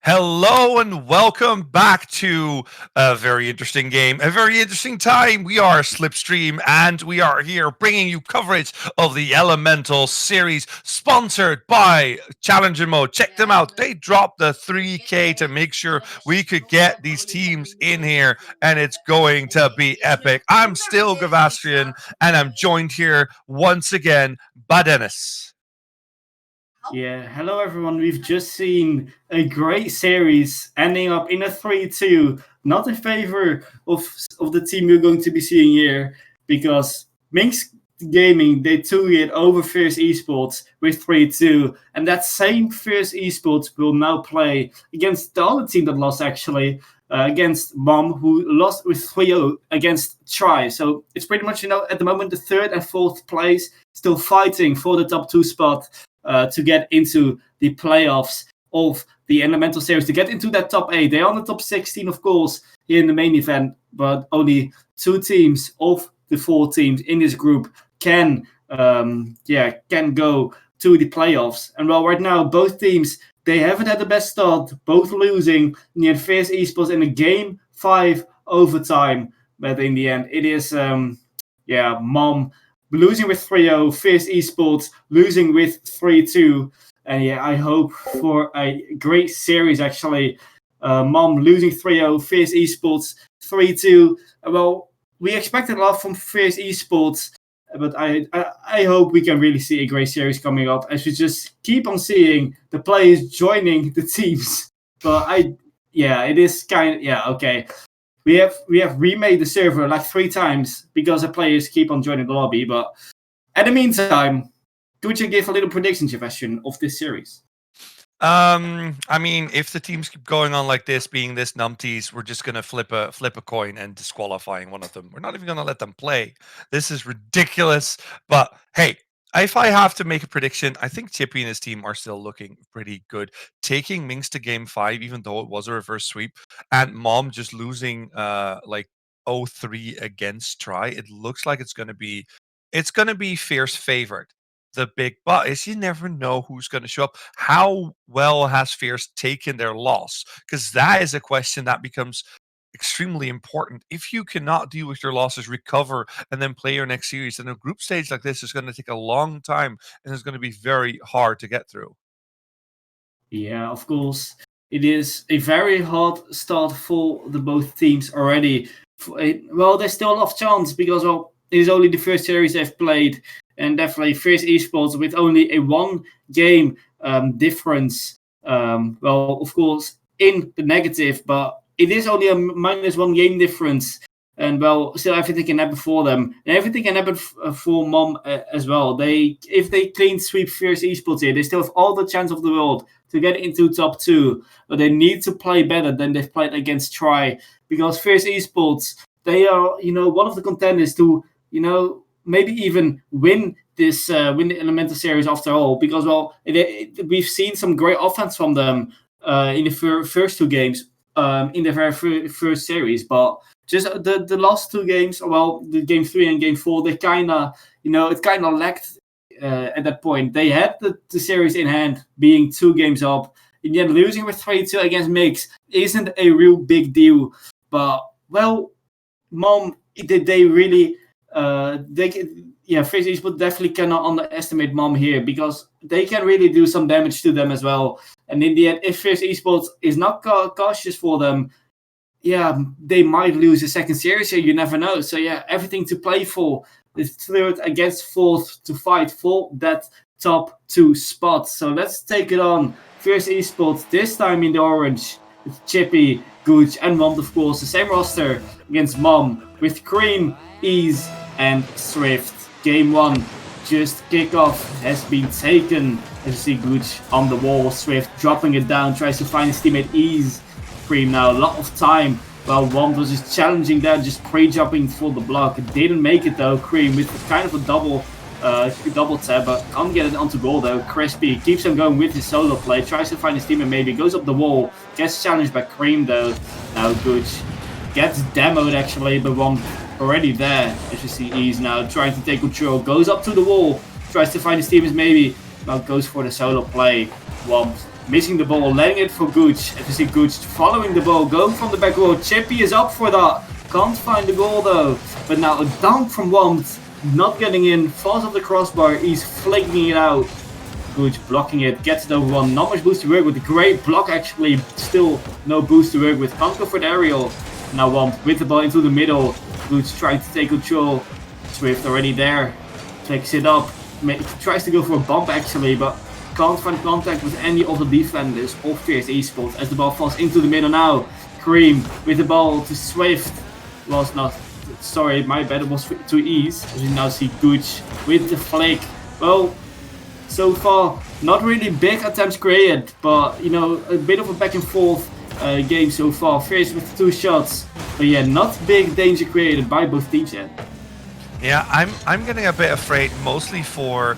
Hello and welcome back to a very interesting game, a very interesting time. We are Slipstream and we are here bringing you coverage of the Elemental series sponsored by Challenger Mode. Check them out. They dropped the 3K to make sure we could get these teams in here and it's going to be epic. I'm still Gavastrian and I'm joined here once again by Dennis. Yeah, hello everyone. We've just seen a great series ending up in a 3-2, not in favor of the team we're going to be seeing here, because Minx Gaming, they took it over Fierce Esports with 3-2, and that same Fierce Esports will now play against the other team that lost actually, against Mom, who lost with 3-0 against Try. So it's pretty much, at the moment the third and fourth place still fighting for the top 2 spot. To get into the playoffs of the Elemental Series, to get into that top 8. They're on the top 16, of course, here in the main event, but only 2 teams of the 4 teams in this group can go to the playoffs. And well, right now, both teams, they haven't had the best start, both losing near Fierce Esports in a Game 5 overtime. But in the end, it is, Mom losing with 3-0, Fierce Esports losing with 3-2. And yeah, I hope for a great series actually. Mom losing 3-0, Fierce Esports 3-2. Well, we expected a lot from Fierce Esports, but I hope we can really see a great series coming up as we just keep on seeing the players joining the teams. But it is okay. We have remade the server like 3 times because the players keep on joining the lobby. But in the meantime, could you give a little prediction, Sebastian, of this series? I mean, if the teams keep going on like this, being this numpties, we're just gonna flip a coin and disqualifying one of them. We're not even gonna let them play. This is ridiculous. But hey, if I have to make a prediction, I think Chippy and his team are still looking pretty good. Taking Minx to game 5, even though it was a reverse sweep, and Mom just losing like 0-3 against Try, it looks like it's gonna be Fierce favorite. The big but is you never know who's going to show up. How well has Fierce taken their loss? Because that is a question that becomes extremely important. If you cannot deal with your losses, recover, and then play your next series, then a group stage like this is going to take a long time and it's going to be very hard to get through. Yeah, of course. It is a very hard start for the both teams already. Well, there's still a lot of chance because, well, it is only the first series they've played. And definitely Fierce Esports with only a 1 game difference. Well, of course, in the negative, but it is only a -1 game difference. And well, still everything can happen for them. And everything can happen for Mom as well. If they clean sweep Fierce Esports here, they still have all the chance of the world to get into top 2. But they need to play better than they've played against Try. Because Fierce Esports, they are, one of the contenders to, maybe even win this win the Elemental series after all, because well, we've seen some great offense from them in the first 2 games in the very first series, but just the last 2 games, well, the game 3 and game 4, they kind of it kind of lacked at that point. They had the series in hand, being 2 games up, and yet losing with 3-2 against Mix isn't a real big deal. But well, Mom, they really. Fierce Esports definitely cannot underestimate Mom here because they can really do some damage to them as well. And in the end, if Fierce Esports is not cautious for them, they might lose the second series here. You never know. So everything to play for. The third against fourth to fight for that top 2 spot. So let's take it on. Fierce Esports this time in the orange with Chippy, Gooch, and Mom, of course. The same roster against Mom with Cream, Ease, and Swift. Game 1, just kickoff has been taken. As you see Gooch on the wall, Swift dropping it down, tries to find his teammate Ease. Cream now, a lot of time. Well, Womp was just challenging that, just pre-jumping for the block. It didn't make it though, Cream with kind of a double tap, but can't get it onto goal though. Crispy keeps on going with his solo play, tries to find his teammate maybe, goes up the wall, gets challenged by Cream though. Now Gooch gets demoed actually, but Womp already there. As you see Ease now trying to take control, goes up to the wall, tries to find his teammates maybe, but goes for the solo play. Womp missing the ball, letting it for Gooch. As you see Gooch following the ball, going from the back row. Chippy is up for that. Can't find the goal though. But now a dunk from Wompt, not getting in, falls off the crossbar. He's flicking it out. Gooch blocking it, gets it over one. Not much boost to work with. Great block actually. Still no boost to work with. Can't go for the aerial. Now Wompt with the ball into the middle. Gooch trying to take control. Swift already there. Takes it up. Tries to go for a bump actually, but can't find contact with any of the defenders of Fierce Esports as the ball falls into the middle now. Cream with the ball to Swift. Was not. Sorry, my bad. It was to Ease. As you now see Gooch with the flick. Well, so far, not really big attempts created, but you know, a bit of a back and forth game so far. Fierce with 2 shots, but yeah, not big danger created by both teams yet. Yeah, I'm getting a bit afraid, mostly for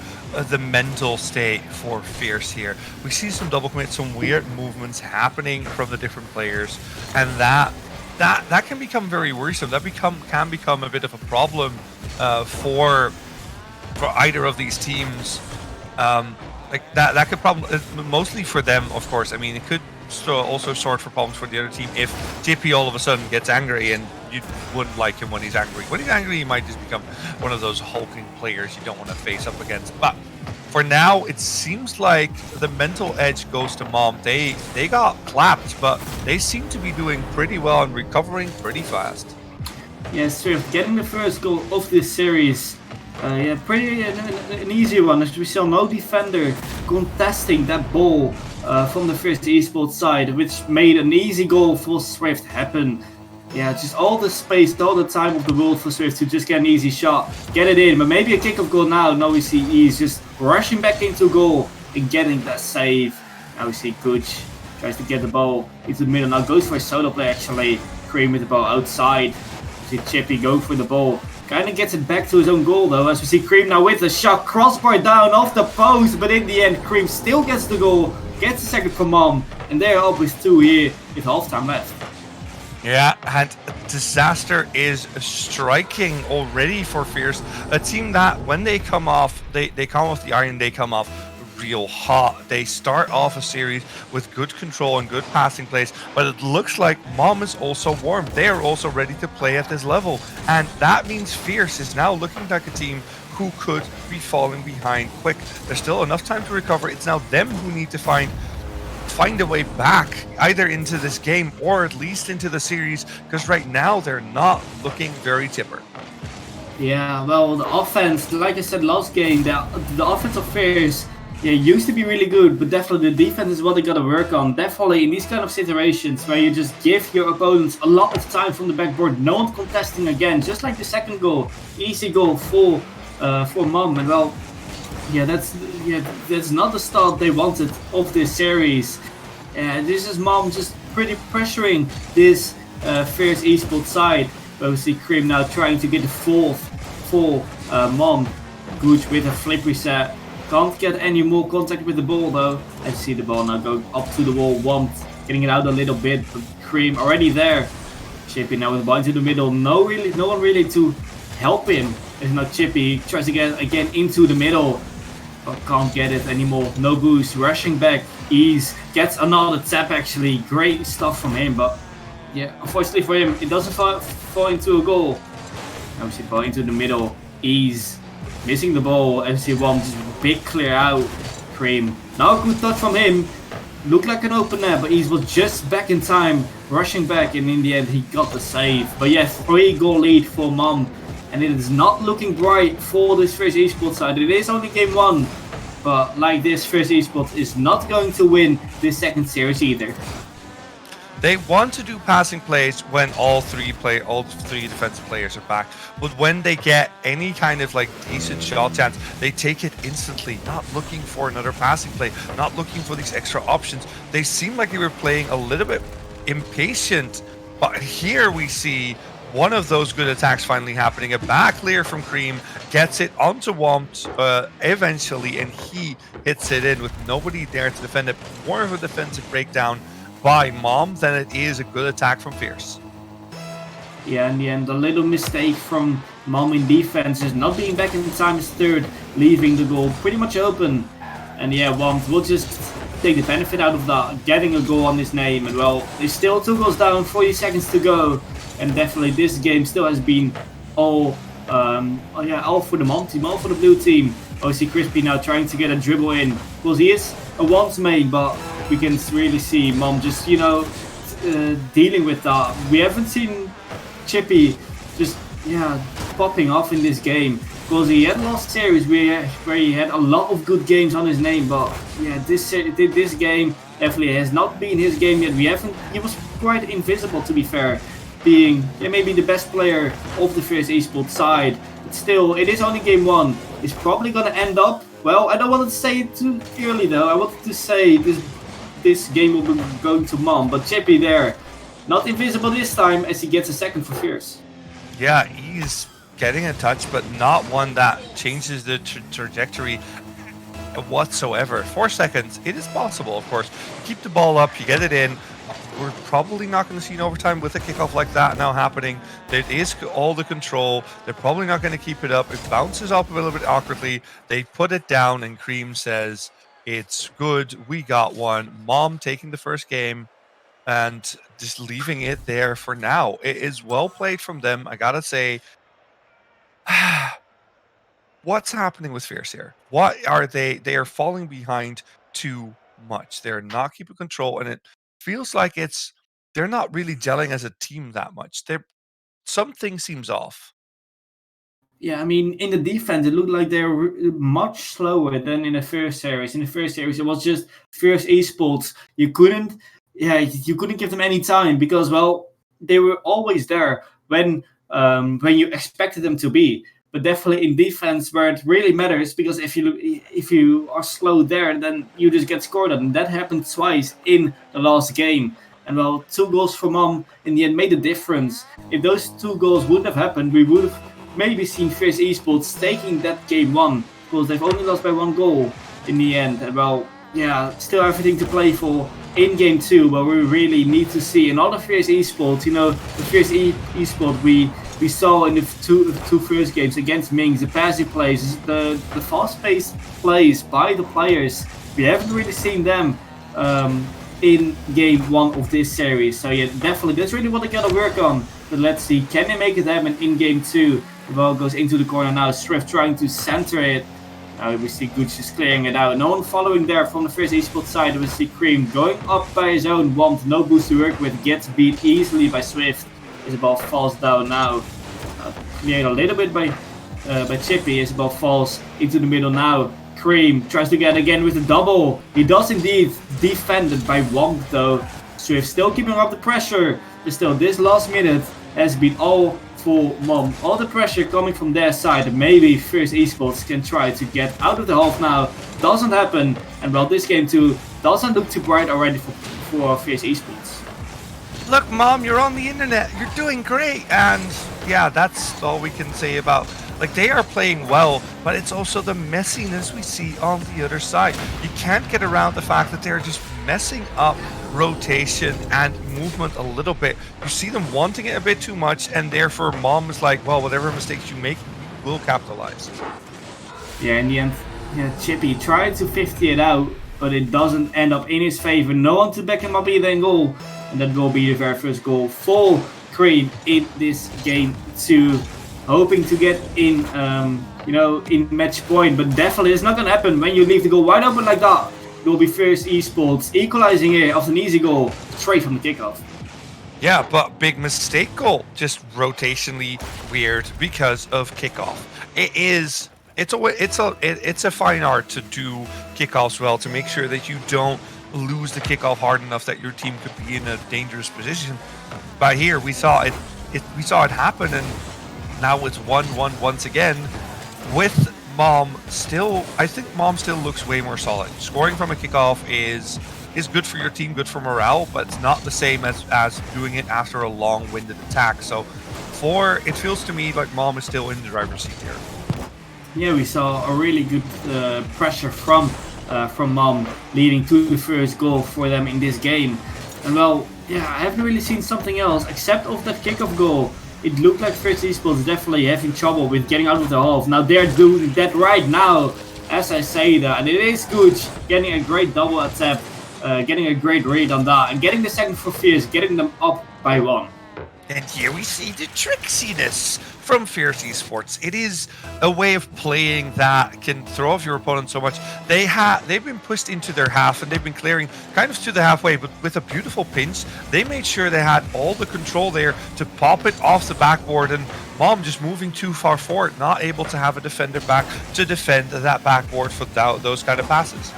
the mental state for Fierce here. We see some double commits, some weird movements happening from the different players, and that can become very worrisome. That can become a bit of a problem for either of these teams. Like that could mostly for them, of course. I mean, it could also sort for problems for the other team if JP all of a sudden gets angry, and you wouldn't like him when he's angry. When he's angry, he might just become one of those hulking players you don't want to face up against. But for now, it seems like the mental edge goes to Mom. They got clapped, but they seem to be doing pretty well and recovering pretty fast. Yeah, Swift getting the first goal of this series. Yeah, pretty an easy one. As we saw, no defender contesting that ball from the Fierce Esports side, which made an easy goal for Swift happen. Yeah, just all the space, all the time of the world for Swift to just get an easy shot, get it in. But maybe a kickoff goal now. Now we see Ease just rushing back into goal and getting that save. Now we see Gooch tries to get the ball into the middle. Now goes for a solo play actually. Cream with the ball outside. We see Chippy go for the ball. Kind of gets it back to his own goal though, as we see Cream now with the shot, crossbar down off the post, but in the end Cream still gets the goal, gets the second for Mom, and they're up with 2 here with halftime left. Yeah, and disaster is striking already for Fierce, a team that when they come off, they come off the iron, they come off real hot. They start off a series with good control and good passing plays, but it looks like Mom is also warm. They are also ready to play at this level, and that means Fierce is now looking like a team who could be falling behind quick. There's still enough time to recover. It's now them who need to find a way back, either into this game or at least into the series, because right now they're not looking very tipper. Yeah, well, the offense, like I said last game, the offense of Fierce, yeah, used to be really good, but definitely the defense is what they gotta work on. Definitely in these kind of situations where you just give your opponents a lot of time from the backboard, no one contesting again, just like the second goal, easy goal for Mom. And well, that's not the start they wanted of this series. And this is Mom just pretty pressuring this Fierce Esports side. Where we see Cream now trying to get the fourth for Mom. Gooch with a flip reset. Can't get any more contact with the ball though. I see the ball now go up to the wall. Wompt getting it out a little bit, but Cream already there. Chippy now with the ball into the middle. No one really to help him. There's no Chippy. He tries to get again into the middle, but can't get it anymore. No boost. Rushing back. Ease gets another tap actually. Great stuff from him, but yeah, unfortunately for him, it doesn't fall into a goal. Now we see the ball into the middle. Ease missing the ball. FC1 just big clear out. Cream. Now a good touch from him. Looked like an open net, but Ease was just back in time, rushing back, and in the end he got the save. But yeah, 3-goal lead for Mom, and it is not looking bright for this Fierce Esports side. It is only game 1, but like this, Fierce Esports is not going to win this second series either. They want to do passing plays when all three defensive players are back, but when they get any kind of like decent shot chance, they take it instantly, not looking for another passing play, not looking for these extra options. They seem like they were playing a little bit impatient, but here we see one of those good attacks finally happening. A back clear from Cream, gets it onto Wompt eventually, and he hits it in with nobody there to defend it. More of a defensive breakdown by Mom than it is a good attack from Fierce. Yeah, in the end, a little mistake from Mom in defense, just not being back in time is third, leaving the goal pretty much open. And yeah, Wompt will just take the benefit out of that, getting a goal on his name. And well, there's still 2 goals down, 40 seconds to go, and definitely this game still has been all all for the Mom team, all for the blue team. Obviously Crispy now trying to get a dribble in, because he is a once main, but we can really see Mom just dealing with that. We haven't seen Chippy just popping off in this game, because he had last series where he had a lot of good games on his name, but this game definitely has not been his game yet. He was quite invisible, to be fair, being maybe the best player of the first esports side, but still it is only game 1. It's probably gonna end up, well, I don't want to say it too early though. I wanted to say this game will be going to Mom, but Chippy there, not invisible this time, as he gets a second for Fierce. Yeah, he's getting a touch, but not one that changes the trajectory whatsoever. 4 seconds, it is possible, of course. You keep the ball up, you get it in. We're probably not going to see an overtime with a kickoff like that now happening. There is all the control. They're probably not going to keep it up. It bounces up a little bit awkwardly. They put it down, and Cream says, "It's good. We got one." Mom taking the first game and just leaving it there for now. It is well played from them, I gotta say. What's happening with Fierce here? What are they? They are falling behind too much. They're not keeping control, and it feels like they're not really gelling as a team that much. Something seems off. Yeah, I mean, in the defense, it looked like they were much slower than in the first series. In the first series, it was just first esports. You couldn't give them any time, because, well, they were always there when you expected them to be. But definitely in defense, where it really matters, because if you are slow there, then you just get scored on. And that happened twice in the last game. And well, 2 goals for Mom in the end made a difference. If those 2 goals wouldn't have happened, we would have maybe seen Fierce Esports taking that game 1, because they've only lost by 1 goal in the end. And well, still everything to play for in game 2, but we really need to see another Fierce Esports. The Fierce Esports we saw in the two first games against Mings, the passing plays, the fast-paced plays by the players. We haven't really seen them in game 1 of this series. So definitely that's really what they gotta work on. But let's see, can they make it happen in game 2? The ball goes into the corner now. Swift trying to center it. Now we see Gooch just clearing it out. No one following there from the first esports side. We see Cream going up by his own. Want no boost to work with. Gets beat easily by Swift. Isabel falls down now. Cleared a little bit by Chippy. Isabel falls into the middle now. Cream tries to get again with a double. He does indeed, defended by Wong though. Swift still keeping up the pressure. But still, this last minute has been all for Mom. All the pressure coming from their side. Maybe First Esports can try to get out of the half now. Doesn't happen. And well, this game too doesn't look too bright already for First Esports. Look, Mom, you're on the internet. You're doing great. And yeah, that's all we can say about, like, they are playing well, but it's also the messiness we see on the other side. You can't get around the fact that they're just messing up rotation and movement a little bit. You see them wanting it a bit too much, and therefore Mom is like, well, whatever mistakes you make, we'll capitalize. Yeah, in the end, Chippy tried to 50 it out, but it doesn't end up in his favor. No one to back him up either in goal, and that will be the very first goal for Cream in this game 2. Hoping to get in, in match point, but definitely it's not gonna happen when you leave the goal wide open like that. It will be First Esports equalizing here after an easy goal straight from the kickoff. Yeah, but big mistake goal, just rotationally weird because of kickoff. It's a fine art to do kickoffs well, to make sure that you don't lose the kickoff hard enough that your team could be in a dangerous position. But here we saw it happen, and now it's 1-1 once again with Mom still. I think Mom still looks way more solid. Scoring from a kickoff is good for your team, good for morale, but it's not the same as doing it after a long-winded attack. So it feels to me like Mom is still in the driver's seat here. Yeah, we saw a really good pressure from Mom, leading to the first goal for them in this game. And well, I haven't really seen something else except of that kickoff goal. It looked like First Esports definitely having trouble with getting out of the half. Now they're doing that right now. as I say that, and it is good getting a great double attempt, getting a great read on that, and getting the second for Fierce, getting them up by 1. And here we see the tricksiness from Fierce Esports. It is a way of playing that can throw off your opponent so much. They've been pushed into their half and they've been clearing kind of to the halfway, but with a beautiful pinch, they made sure they had all the control there to pop it off the backboard, and Mom just moving too far forward, not able to have a defender back to defend that backboard for those kind of passes.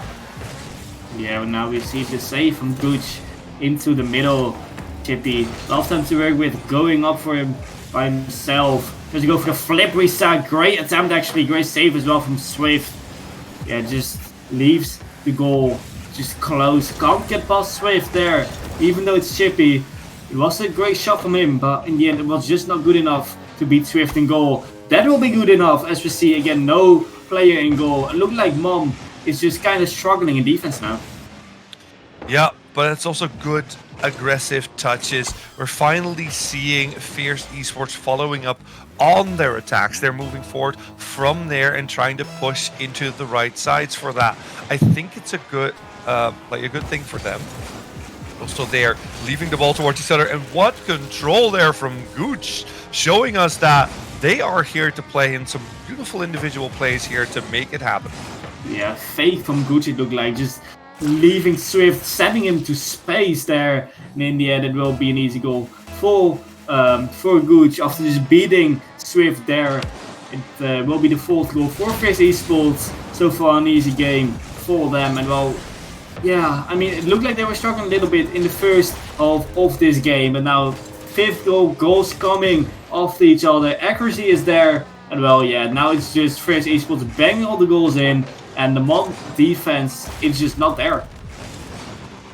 Yeah, now we see the save from Gooch into the middle. Chippy, love time to work with, going up for him by himself. Does he go for the flip reset? Great attempt actually, great save as well from Swift. Yeah, just leaves the goal just close. Can't get past Swift there, even though it's Chippy. It was a great shot from him, but in the end it was just not good enough to beat Swift in goal. That will be good enough, as we see again, no player in goal. It looked like Mom is just kind of struggling in defense now. Yeah, but it's also good aggressive touches. We're finally seeing Fierce Esports following up on their attacks. They're moving forward from there and trying to push into the right sides for that. I think it's a good thing for them. Also, they're leaving the ball towards each other, and what control there from Gooch, showing us that they are here to play in some beautiful individual plays here to make it happen. Yeah, fake from Gooch it looked like, just leaving Swift, sending him to space there, and in the end it will be an easy goal for Gooch after just beating Swift there. It will be the 4th goal for Fierce Esports. So far an easy game for them, and well, yeah, I mean it looked like they were struggling a little bit in the first half of this game, but now 5th goal, goals coming after each other, accuracy is there, and well, yeah, now it's just Fierce Esports banging all the goals in. And the Mom defense is just not there.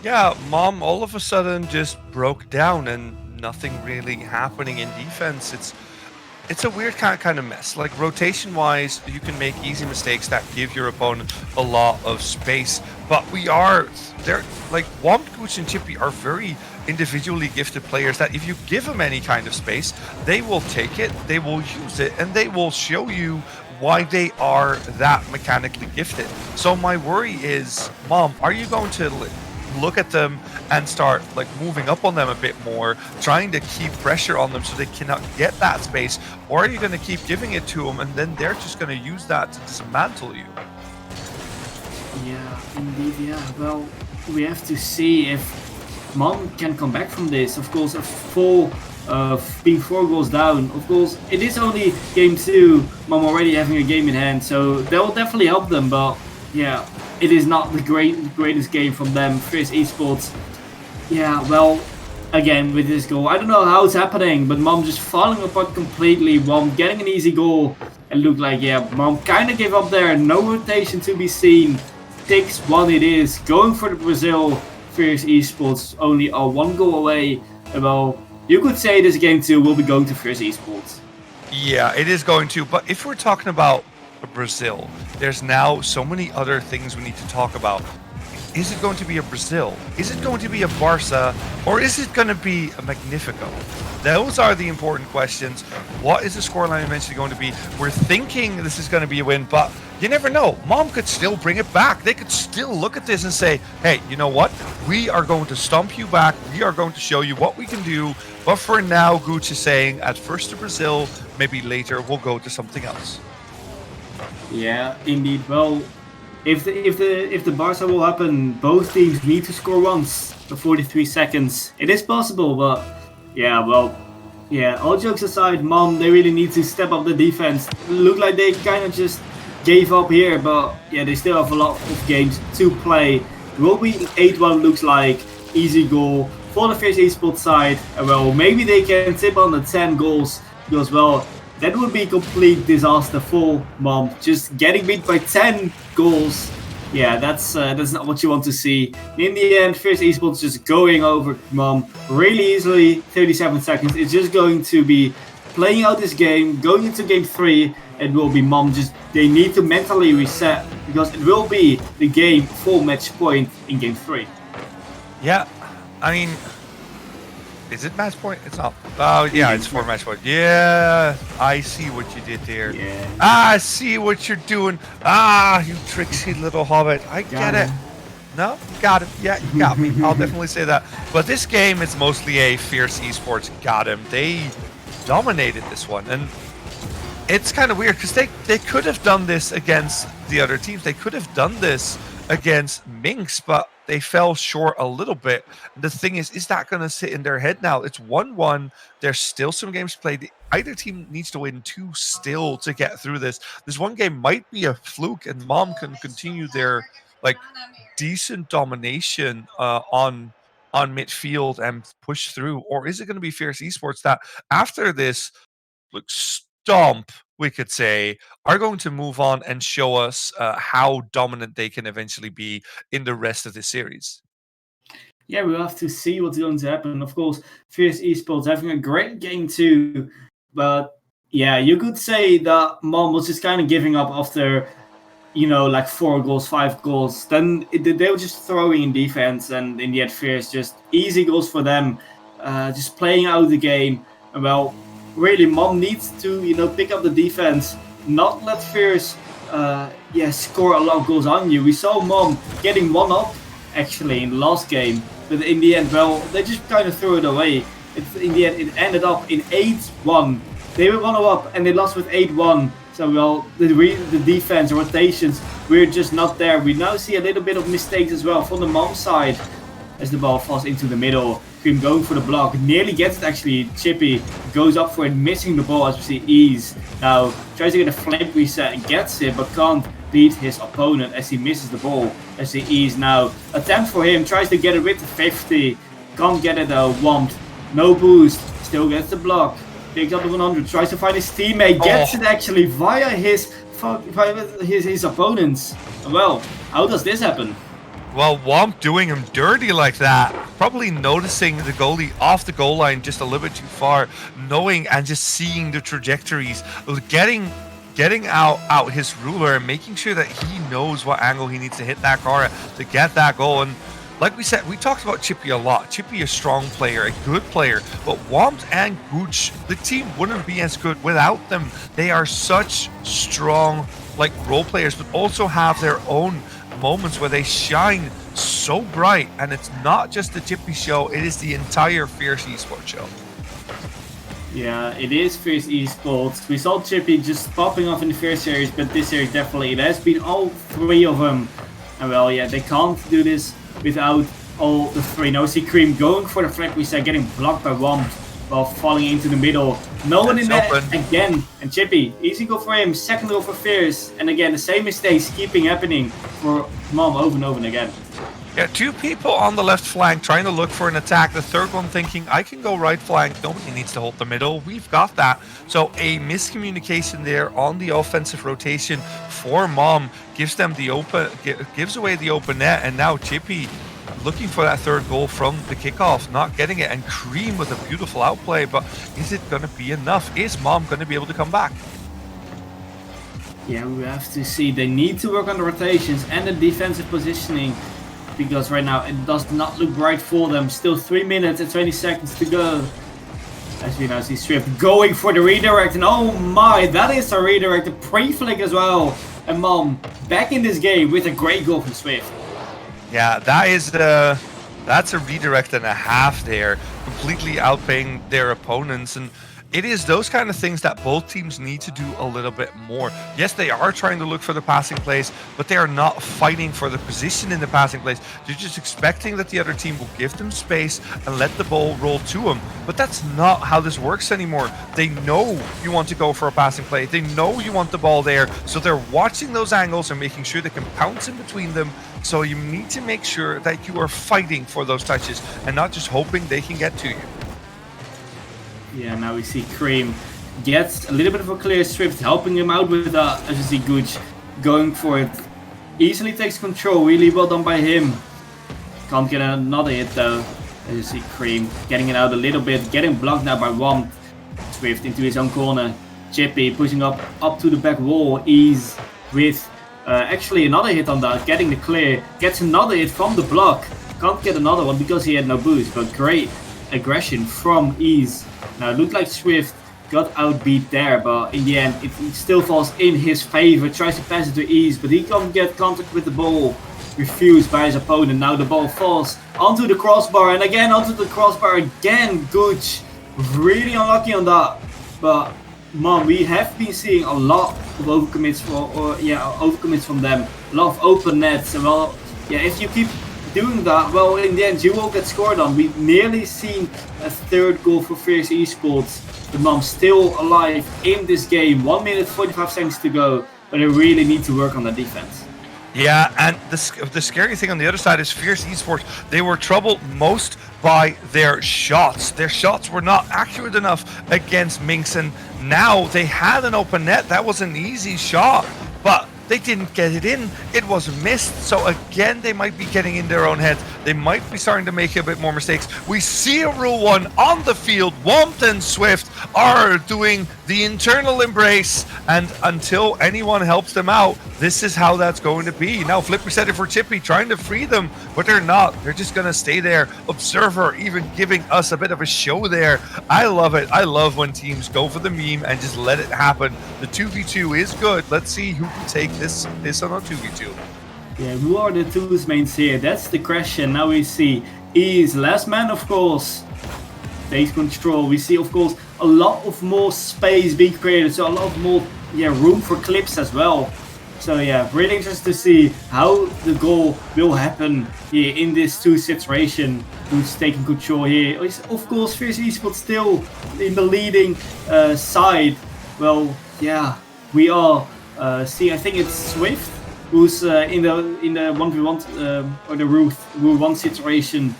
Yeah, Mom all of a sudden just broke down and nothing really happening in defense. It's a weird kind of mess. Like rotation-wise, you can make easy mistakes that give your opponent a lot of space. But they're like Womp, Gooch, and Chippy are very individually gifted players that if you give them any kind of space, they will take it, they will use it, and they will show you why they are that mechanically gifted. So my worry is, Mom, are you going to look at them and start like moving up on them a bit more, trying to keep pressure on them so they cannot get that space, or are you going to keep giving it to them and then they're just going to use that to dismantle you? Yeah, indeed, yeah. Well, we have to see if Mom can come back from this. Of course, being 4 goals down. Of course, it is only game 2. Mom already having a game in hand, so that will definitely help them. But yeah, it is not the greatest game from them. Fierce Esports. Yeah, well, again with this goal, I don't know how it's happening, but Mom just falling apart completely. Mom getting an easy goal, and looked like Mom kind of gave up there. No rotation to be seen. 6-1 it is, going for the Brazil. Fierce Esports only are 1 goal away. Well, you could say this game 2 will be going to Fierce Esports. Yeah, it is going to. But if we're talking about Brazil, there's now so many other things we need to talk about. Is it going to be a Brazil? Is it going to be a Barca? Or is it going to be a Magnifico? Those are the important questions. What is the scoreline eventually going to be? We're thinking this is going to be a win, but you never know. Mom could still bring it back. They could still look at this and say, hey, you know what? We are going to stomp you back. We are going to show you what we can do. But for now, Gooch is saying, at first to Brazil, maybe later we'll go to something else. Yeah, indeed. Well, if the Barca will happen, both teams need to score once for 43 seconds. It is possible, but yeah, well, yeah. All jokes aside, Mom, they really need to step up the defense. Look like they kind of just gave up here, but yeah, they still have a lot of games to play. It will be 8-1, looks like. Easy goal for the Fierce Esports side. And well, maybe they can tip on the 10 goals because, well, that would be a complete disaster for Mom. Just getting beat by 10 goals. Yeah, that's not what you want to see. In the end, Fierce Esports just going over Mom really easily. 37 seconds. It's just going to be playing out this game, going into game 3. It will be Mom. They need to mentally reset because it will be the game for match point in game 3. Yeah, I mean, Is it match point? It's not. Oh, yeah, it's for match point. Yeah, I see what you did there. Yeah. I see what you're doing. Ah, you tricksy little hobbit. I get it. No, got it. Yeah, you got me. I'll definitely say that. But this game is mostly a fierce esports got him. They dominated this one. And it's kind of weird because they could have done this against the other teams. They could have done this against Minx, but they fell short a little bit. The thing is that going to sit in their head now? It's 1-1. There's still some games played. Either team needs to win 2 still to get through this. This one game might be a fluke, and Mom can continue their like decent domination on midfield and push through. Or is it going to be Fierce Esports that after this stomp, we could say, are going to move on and show us how dominant they can eventually be in the rest of the series? Yeah, we'll have to see what's going to happen. Of course, Fierce Esports having a great game too, but yeah, you could say that Mom was just kind of giving up after, like 4 goals, 5 goals. Then they were just throwing in defense, and in the end, Fierce just easy goals for them, just playing out the game. And well, really, Mom needs to pick up the defense, not let Fierce score a lot of goals on you. We saw Mom getting 1 up actually in the last game, but in the end, well, they just kind of threw it away. In the end, it ended up in 8-1. They were 1 up and they lost with 8-1. So, well, the defense rotations, we're just not there. We now see a little bit of mistakes as well from the Mom side as the ball falls into the middle. Cream going for the block, nearly gets it actually. Chippy goes up for it, missing the ball as we see Ease. Now tries to get a flip reset and gets it, but can't beat his opponent as he misses the ball. As the Ease now attempt for him, tries to get it with the 50. Can't get it though, Womp. No boost, still gets the block. Picks up the 100, tries to find his teammate, gets it actually via his opponents. Well, how does this happen? Well, Womp doing him dirty like that, probably noticing the goalie off the goal line just a little bit too far, knowing and just seeing the trajectories, getting out his ruler and making sure that he knows what angle he needs to hit that car to get that goal. And like we said, we talked about Chippy a lot. Chippy, a strong player, a good player, but Womp and Gooch, the team wouldn't be as good without them. They are such strong role players, but also have their own moments where they shine so bright, and it's not just the Chippy show, it is the entire Fierce Esports show. Yeah, it is Fierce Esports. We saw Chippy just popping off in the first series, but this series definitely, it has been all 3 of them. And well, yeah, they can't do this without all the 3. Now see Cream going for the flag reset, getting blocked by Womp while falling into the middle. No one in there again. And Chippy, easy goal for him, second goal for Fierce. And again, the same mistakes keeping happening for Mom over and over and again. Yeah, 2 people on the left flank trying to look for an attack. The third one thinking, I can go right flank. Nobody needs to hold the middle. We've got that. So a miscommunication there on the offensive rotation for Mom gives them gives away the open net. And now Chippy looking for that third goal from the kickoff, not getting it, and Cream with a beautiful outplay. But is it going to be enough? Is Mom going to be able to come back? Yeah, we have to see. They need to work on the rotations and the defensive positioning, because right now it does not look bright for them. Still 3 minutes and 20 seconds to go. As we now see Swift going for the redirect, and oh my, that is a redirect, a pre-flick as well. And Mom back in this game with a great goal from Swift. Yeah, that's a redirect and a half there, completely outplaying their opponents. And it is those kind of things that both teams need to do a little bit more. Yes, they are trying to look for the passing plays, but they are not fighting for the position in the passing plays. They're just expecting that the other team will give them space and let the ball roll to them. But that's not how this works anymore. They know you want to go for a passing play. They know you want the ball there. So they're watching those angles and making sure they can pounce in between them. So you need to make sure that you are fighting for those touches and not just hoping they can get to you. Yeah, now we see Cream gets a little bit of a clear Swift, helping him out with as you see Gooch going for it. Easily takes control, really well done by him. Can't get another hit though. As you see Cream getting it out a little bit, getting blocked now by Womp. Swift into his own corner. Chippy pushing up to the back wall. Ease with actually another hit on that, getting the clear. Gets another hit from the block. Can't get another one because he had no boost, but great aggression from Ease. Now it looked like Swift got outbeat there, but in the end it still falls in his favor. Tries to pass it to Ease, but he can't get contact with the ball. Refused by his opponent. Now the ball falls onto the crossbar, and again onto the crossbar again. Gooch really unlucky on that, but man, we have been seeing a lot of overcommits overcommits from them. A lot of open nets, and well, yeah, if you keep doing that, well, in the end you will get scored on. We've nearly seen a third goal for Fierce Esports. The mom still alive in this game. 1 minute 45 seconds to go, but they really need to work on the defense. Yeah, and the scary thing on the other side is Fierce Esports. They were troubled most by their shots. Their shots were not accurate enough against Minx, and now they had an open net. That was an easy shot, but they didn't get it in. It was missed. So again, they might be getting in their own heads. They might be starting to make a bit more mistakes. We see a Rule 1 on the field. Wompt and Swift are doing the internal embrace, and until anyone helps them out, this is how that's going to be. Now Flipper said it for Chippy, trying to free them, but they're not. They're just going to stay there. Observer even giving us a bit of a show there. I love it. I love when teams go for the meme and just let it happen. The 2v2 is good. Let's see who can take this on a 2v2. Yeah, who are the two's mains here? That's the question. Now we see Ease, last man, of course, takes control. We see, of course, a lot of more space being created, so a lot of more room for clips as well. So yeah, really interested to see how the goal will happen here in this 2 situation. Who's taking control here? Of course, Fierce Esports still in the leading side. Well, yeah, we are seeing. I think it's Swift who's in the 1v1 or the Rule 1 situation,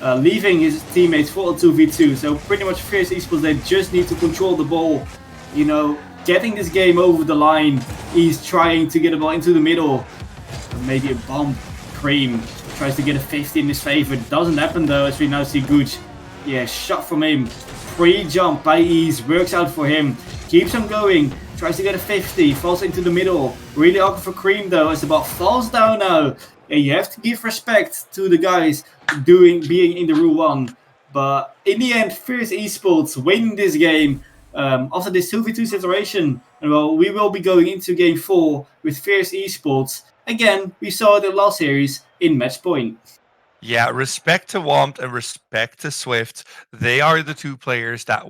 leaving his teammates for a 2v2. So pretty much Fierce Esports, they just need to control the ball, getting this game over the line. He's trying to get the ball into the middle. Maybe a bomb. Cream tries to get a 50 in his favor. It doesn't happen though, as we now see Gooch. Yeah, shot from him. Free jump by Ease. Works out for him. Keeps on going. Tries to get a 50. Falls into the middle. Really awkward for Cream though, as the ball falls down now. And you have to give respect to the guys being in the Rule 1. But in the end, Fierce Esports winning this game. After this 2v2 situation, and well, we will be going into game 4 with Fierce Esports. Again, we saw it in the last series in match point. Yeah, respect to Wompt and respect to Swift. They are the 2 players that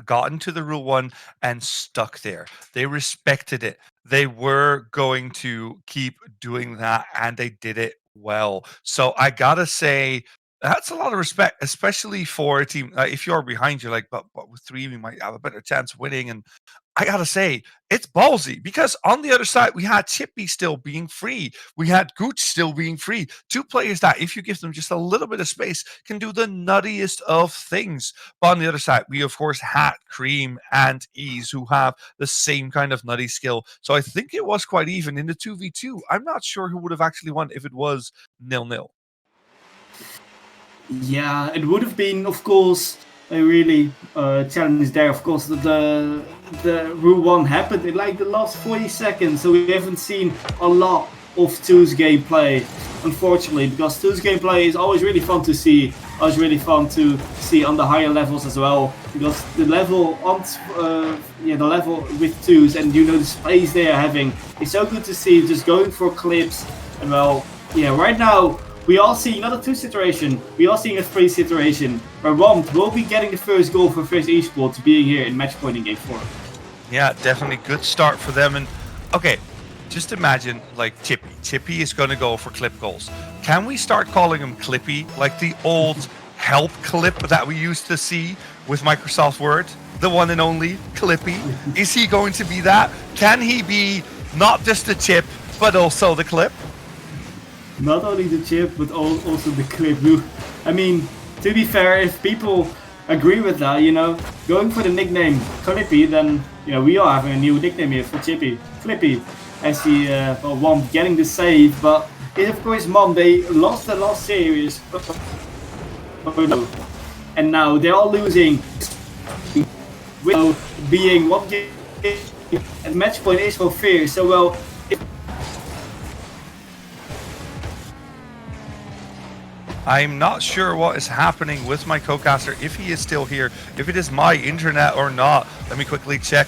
got into the Rule 1 and stuck there. They respected it. They were going to keep doing that, and they did it well. So I gotta say, that's a lot of respect, especially for a team. If you're behind, you're like, but with 3, we might have a better chance of winning. And I gotta say, it's ballsy, because on the other side, we had Chippy still being free. We had Gooch still being free. 2 players that, if you give them just a little bit of space, can do the nuttiest of things. But on the other side, we, of course, had Cream and Ease, who have the same kind of nutty skill. So I think it was quite even in the 2v2. I'm not sure who would have actually won if it was 0-0. Yeah, it would have been, of course, a really challenge there. Of course, the Rule 1 happened in like the last 40 seconds, so we haven't seen a lot of 2's gameplay, unfortunately, because 2's gameplay is always really fun to see. Always really fun to see on the higher levels as well, because the level on the level with 2's and the space they are having, it's so good to see. Just going for clips, and well, yeah, right now. We are seeing not a 2 situation, we are seeing a 3 situation, where Wompt will be getting the first goal for Fierce Esports, being here in match point in game 4. Yeah, definitely good start for them. And okay, just imagine like Chippy. Chippy is going to go for clip goals. Can we start calling him Clippy, like the old help clip that we used to see with Microsoft Word? The one and only Clippy. Is he going to be that? Can he be not just the chip, but also the clip? Not only the chip, but also the clip. I mean, to be fair, if people agree with that, going for the nickname Clippy, then we are having a new nickname here for Chippy, Clippy, as he Womp getting the save. But it, of course, Mom, they lost the last series, and now they are losing. With being 1 game at match point is for Fierce. So well. I'm not sure what is happening with my co-caster, if he is still here, if it is my internet or not. Let me quickly check.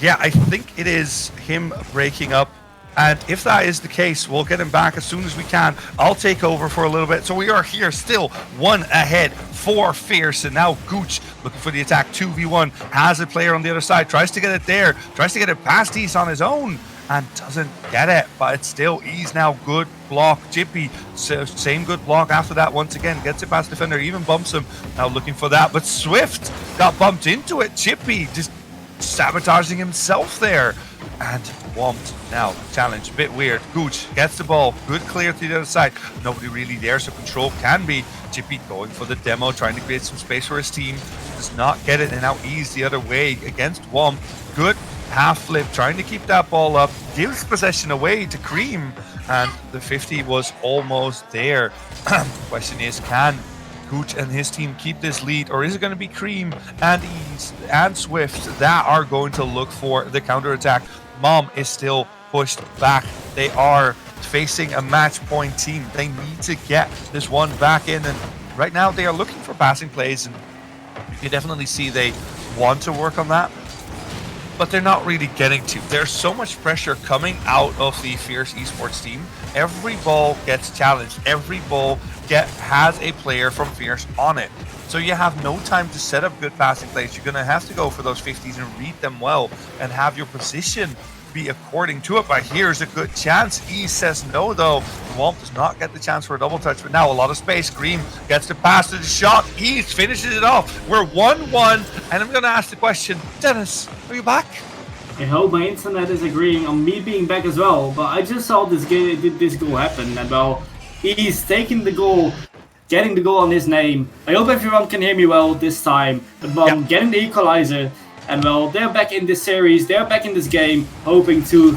Yeah, I think it is him breaking up. And if that is the case, we'll get him back as soon as we can. I'll take over for a little bit. So we are here still one ahead for Fierce. And now Gooch looking for the attack. 2v1 has a player on the other side. Tries to get it there. Tries to get it past East on his own. And doesn't get it. But it's still Ease now. Good block. Chippy, same good block after that once again. Gets it past defender. Even bumps him. Now looking for that. But Swift got bumped into it. Chippy just sabotaging himself there. And Wompt now challenge, a bit weird. Gooch gets the ball, good clear to the other side. Nobody really there, so control can be. Chippy going for the demo, trying to create some space for his team. Does not get it, and now Ease the other way against Wompt. Good half flip, trying to keep that ball up. Gives possession away to Cream, and the 50 was almost there. Question is, can Gooch and his team keep this lead, or is it going to be Cream and Ease and Swift that are going to look for the counterattack? Mom is still pushed back. They are facing a match point team. They need to get this one back in, and right now they are looking for passing plays, and you can definitely see they want to work on that, but they're not really getting to. There's so much pressure coming out of the Fierce Esports team. Every ball gets challenged. Every ball has a player from Fierce on it. So you have no time to set up good passing plays. You're going to have to go for those 50s and read them well and have your position be according to it. But here's a good chance. E says no, though. Womp does not get the chance for a double touch, but now a lot of space. Green gets the pass to the shot. E finishes it off. We're 1-1, and I'm going to ask the question, Dennis, are you back? I hope my internet is agreeing on me being back as well, but I just saw this goal happen, and well, he's taking the goal, getting the goal on his name. I hope everyone can hear me well this time, but well, getting the equalizer, and well, they're back in this series, they're back in this game, hoping to,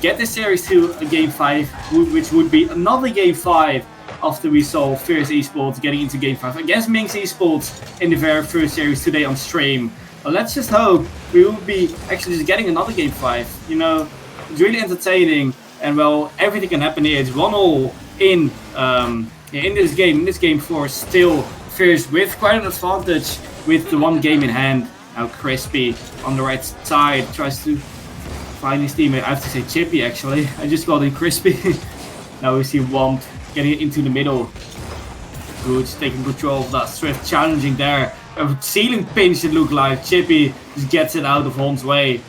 get this series to a Game 5, which would be another Game 5 after we saw Fierce Esports getting into Game 5 against Minx Esports in the very first series today on stream. But let's just hope we will be actually just getting another Game 5. It's really entertaining, and well, everything can happen here. It's 1-1 in this game. In this Game 4, still Fierce with quite an advantage with the one game in hand. Now Crispy on the right side tries to find his teammate. I have to say Chippy, actually. I just called him Crispy. Now we see Womp getting it into the middle. Good, taking control of that. Swift challenging there. A ceiling pinch, it looked like. Chippy just gets it out of harm's way.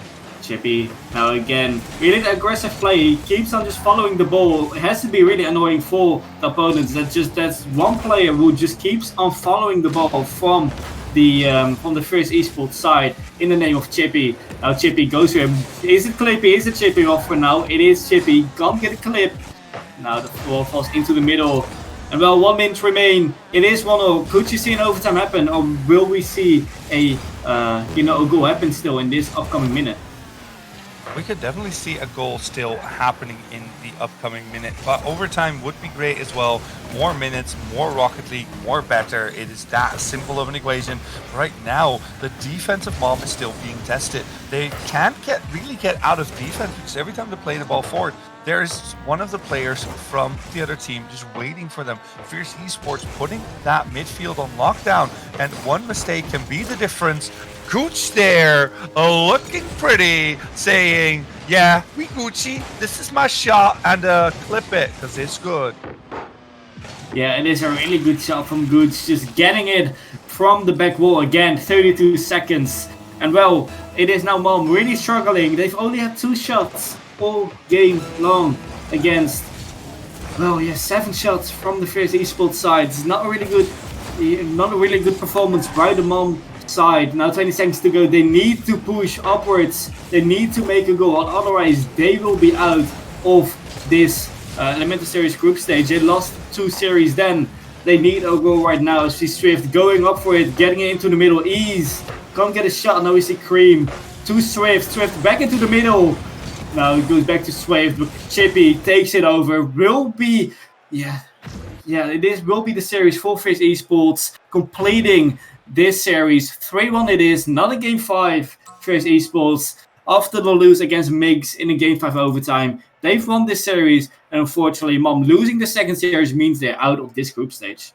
Chippy now again, really aggressive play. He keeps on just following the ball. It has to be really annoying for the opponents. That's one player who just keeps on following the ball from the Fierce Esports side in the name of Chippy. Now Chippy goes to him. Is it Clippy? Is it Chippy off for now? It is Chippy. Can't get a clip. Now the ball falls into the middle. And well, 1 minute remain. It is 1-0. Could you see an overtime happen, or will we see a goal happen still in this upcoming minute? We could definitely see a goal still happening in the upcoming minute, but overtime would be great as well. More minutes, more Rocket League, more better. It is that simple of an equation. Right now, the defensive mob is still being tested. They can't really get out of defense because every time they play the ball forward, there's one of the players from the other team just waiting for them. Fierce Esports putting that midfield on lockdown, and one mistake can be the difference. Gooch there, looking pretty, saying, yeah, we Gucci, this is my shot, and clip it, because it's good. Yeah, it is a really good shot from Gooch, just getting it from the back wall again, 32 seconds. And well, it is now Mom really struggling. They've only had 2 shots all game long against, 7 shots from the Fierce Esports side. It's not a really good performance by the Mom side. Now 20 seconds to go. They need to push upwards. They need to make a goal, otherwise they will be out of this Elemental Series group stage. They lost 2 series then. They need a goal right now. See Swift going up for it, getting it into the middle. Ease can't get a shot. Now we see Cream to Swift. Swift back into the middle. Now it goes back to Swift, but Chippy takes it over. Will be the series for Fierce Esports, completing this series. 3-1 it is, not a Game 5 Fierce Esports. After the lose against Migs in a Game 5 overtime, they've won this series, and unfortunately, Mom losing the second series means they're out of this group stage.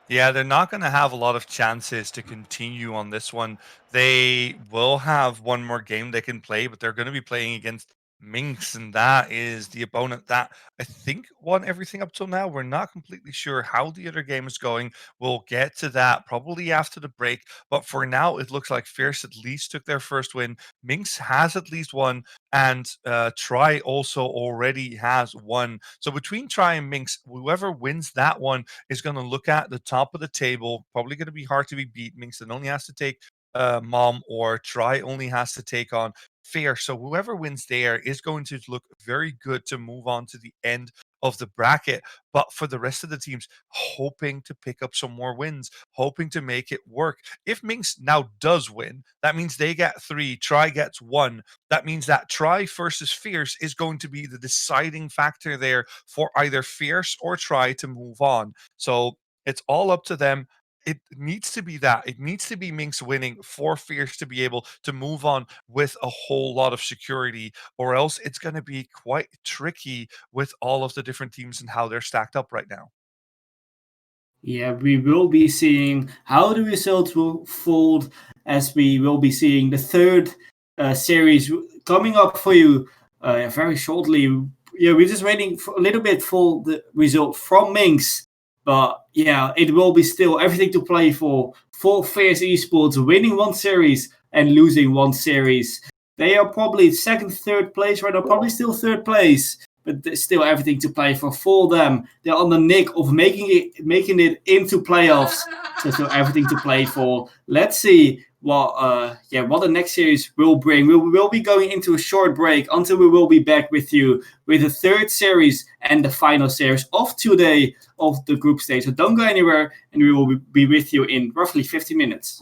Yeah, they're not going to have a lot of chances to continue on this one. They will have one more game they can play, but they're going to be playing against Minx, and that is the opponent that I think won everything up till now. We're not completely sure how the other game is going. We'll get to that probably after the break, but for now, it looks like Fierce at least took their first win. Minx has at least won, and Try also already has won. So between Try and Minx, whoever wins that one is going to look at the top of the table. Probably going to be hard to be beat. Minxton only has to take Mom, or Try only has to take on Fair. So whoever wins there is going to look very good to move on to the end of the bracket. But for the rest of the teams, hoping to pick up some more wins, hoping to make it work. If Minx now does win, that means they get 3, Try gets 1. That means that Try versus Fierce is going to be the deciding factor there for either Fierce or Try to move on. So it's all up to them. It needs to be that. It needs to be Minx winning for Fierce to be able to move on with a whole lot of security, or else it's going to be quite tricky with all of the different teams and how they're stacked up right now. Yeah, we will be seeing how the results will fold, as we will be seeing the third series coming up for you very shortly. Yeah, we're just waiting for a little bit for the result from Minx. But yeah, it will be still everything to play for Fierce Esports, winning one series and losing one series. They are probably second, third place right now, probably still third place, but there's still everything to play for them. They're on the nick of making it into playoffs. So still everything to play for. Let's see what the next series will bring. We will be going into a short break until we will be back with you with the third series and the final series of today of the group stage. So don't go anywhere, and we will be with you in roughly 50 minutes.